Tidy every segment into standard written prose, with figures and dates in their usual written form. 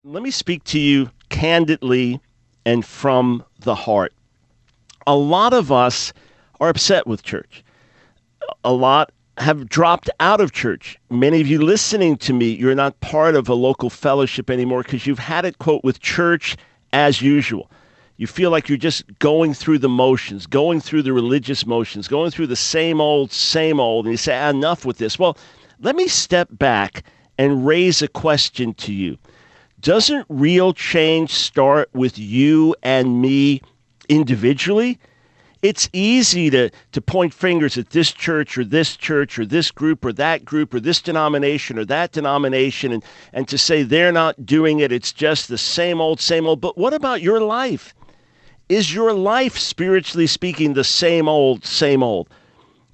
Let me speak to you candidly and from the heart. A lot of us are upset with church. A lot have dropped out of church. Many of you listening to me, you're not part of a local fellowship anymore because you've had it, quote, with church as usual. You feel like you're just going through the motions, going through the religious motions, going through the same old, and you say, enough with this. Well, let me step back and raise a question to you. Doesn't real change start with you and me individually? It's easy to point fingers at this church or this group or that group or this denomination or that denomination and to say they're not doing it. It's just the same old. But what about your life? Is your life, spiritually speaking, the same old?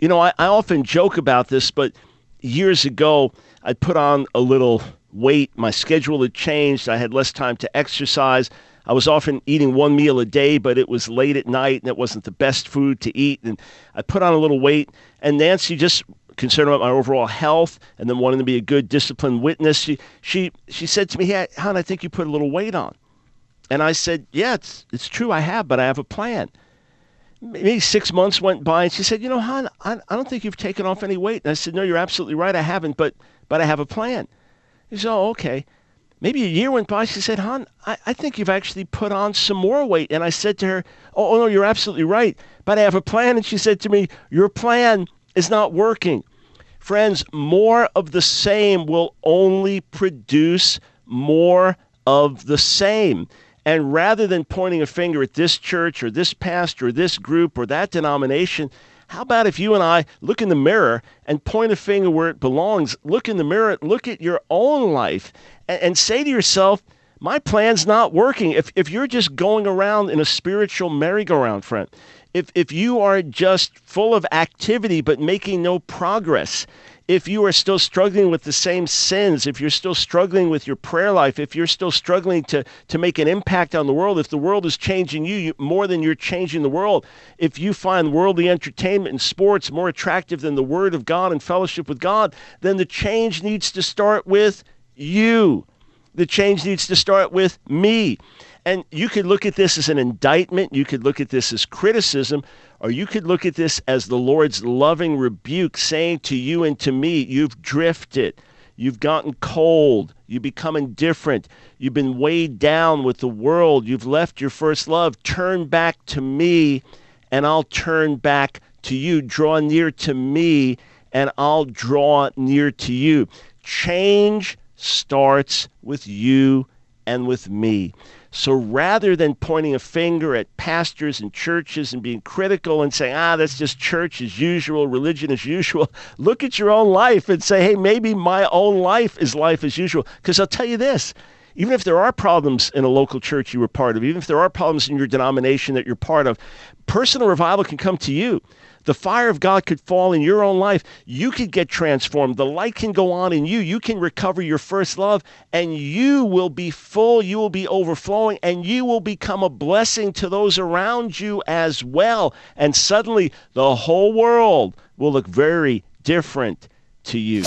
You know, I often joke about this, but years ago, I put on a little weight. My schedule had changed. I had less time to exercise. I was often eating one meal a day, but it was late at night and it wasn't the best food to eat. And I put on a little weight. And Nancy, just concerned about my overall health and then wanting to be a good disciplined witness, she said to me, "Hey, hon, I think you put a little weight on." And I said, "Yeah, it's true I have, but I have a plan." Maybe 6 months went by and she said, "Hon, I don't think you've taken off any weight." And I said, "No, you're absolutely right. I haven't, but I have a plan." He said, "Oh, okay." Maybe a year went by. She said, "Hon, I think you've actually put on some more weight." And I said to her, oh, no, you're absolutely right, but I have a plan." And she said to me, "Your plan is not working." Friends, more of the same will only produce more of the same. And rather than pointing a finger at this church or this pastor or this group or that denomination, how about if you and I look in the mirror and point a finger where it belongs? Look in the mirror, look at your own life and say to yourself, my plan's not working. If you're just going around in a spiritual merry-go-round, friend, if you are just full of activity but making no progress, if you are still struggling with the same sins, if you're still struggling with your prayer life, if you're still struggling to make an impact on the world, if the world is changing you more than you're changing the world, if you find worldly entertainment and sports more attractive than the Word of God and fellowship with God, then the change needs to start with you. The change needs to start with me. And you could look at this as an indictment, you could look at this as criticism, or you could look at this as the Lord's loving rebuke saying to you and to me, you've drifted, you've gotten cold, you've become indifferent, you've been weighed down with the world, you've left your first love. Turn back to me and I'll turn back to you. Draw near to me and I'll draw near to you. Change starts with you and with me. So rather than pointing a finger at pastors and churches and being critical and saying, that's just church as usual, religion as usual, look at your own life and say, hey, maybe my own life is life as usual. Because I'll tell you this, even if there are problems in a local church you were part of, even if there are problems in your denomination that you're part of, personal revival can come to you. The fire of God could fall in your own life. You could get transformed. The light can go on in you. You can recover your first love, and you will be full. You will be overflowing, and you will become a blessing to those around you as well. And suddenly, the whole world will look very different to you.